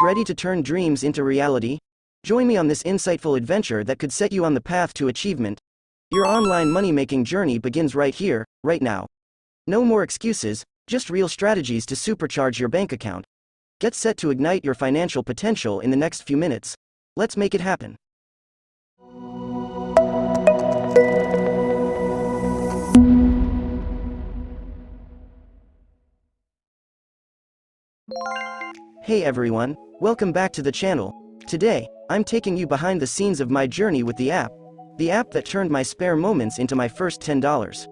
Ready to turn dreams into reality? Join me on this insightful adventure that could set you on the path to achievement. Your online money-making journey begins right here, right now. No more excuses, just real strategies to supercharge your bank account. Get set to ignite your financial potential in the next few minutes. Let's make it happen. Hey everyone, welcome back to the channel. Today, I'm taking you behind the scenes of my journey with the app that turned my spare moments into my first $10.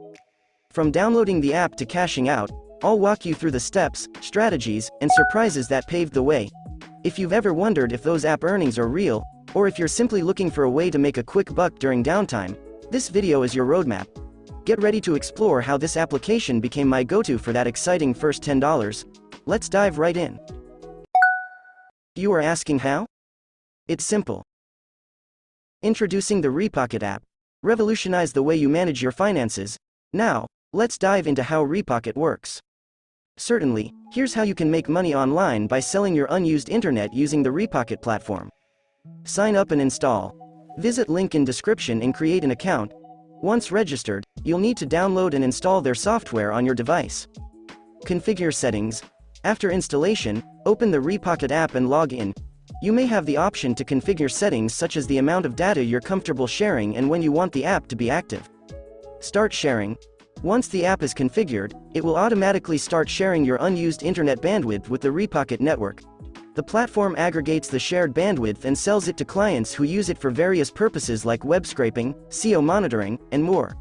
From downloading the app to cashing out, I'll walk you through the steps, strategies, and surprises that paved the way. If you've ever wondered if those app earnings are real, or if you're simply looking for a way to make a quick buck during downtime, this video is your roadmap. Get ready to explore how this application became my go-to for that exciting first $10. Let's dive right in. You are asking how? It's simple. Introducing the Repocket app. Revolutionize the way you manage your finances. Now, let's dive into how Repocket works. Certainly, here's how you can make money online by selling your unused internet using the Repocket platform. Sign up and install. Visit link in description and create an account. Once registered, you'll need to download and install their software on your device. Configure settings. After installation, open the Repocket app and log in. You may have the option to configure settings such as the amount of data you're comfortable sharing and when you want the app to be active. Start sharing. Once the app is configured, it will automatically start sharing your unused internet bandwidth with the Repocket network. The platform aggregates the shared bandwidth and sells it to clients who use it for various purposes like web scraping, SEO monitoring, and more.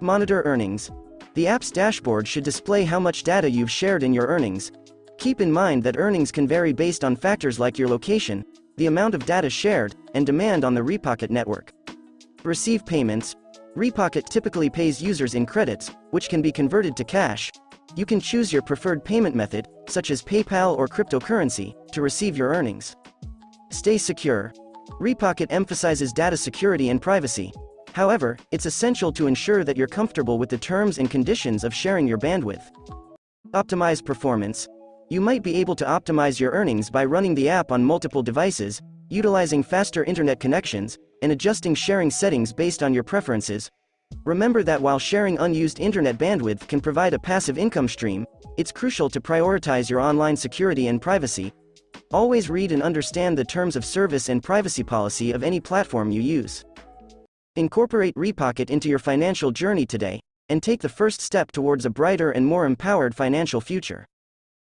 Monitor earnings. The app's dashboard should display how much data you've shared in your earnings. Keep in mind that earnings can vary based on factors like your location, the amount of data shared, and demand on the Repocket network. Receive payments. Repocket typically pays users in credits, which can be converted to cash. You can choose your preferred payment method, such as PayPal or cryptocurrency, to receive your earnings. Stay secure. Repocket emphasizes data security and privacy. However, it's essential to ensure that you're comfortable with the terms and conditions of sharing your bandwidth. Optimize performance. You might be able to optimize your earnings by running the app on multiple devices, utilizing faster internet connections, and adjusting sharing settings based on your preferences. Remember that while sharing unused internet bandwidth can provide a passive income stream, it's crucial to prioritize your online security and privacy. Always read and understand the terms of service and privacy policy of any platform you use. Incorporate Repocket into your financial journey today, and take the first step towards a brighter and more empowered financial future.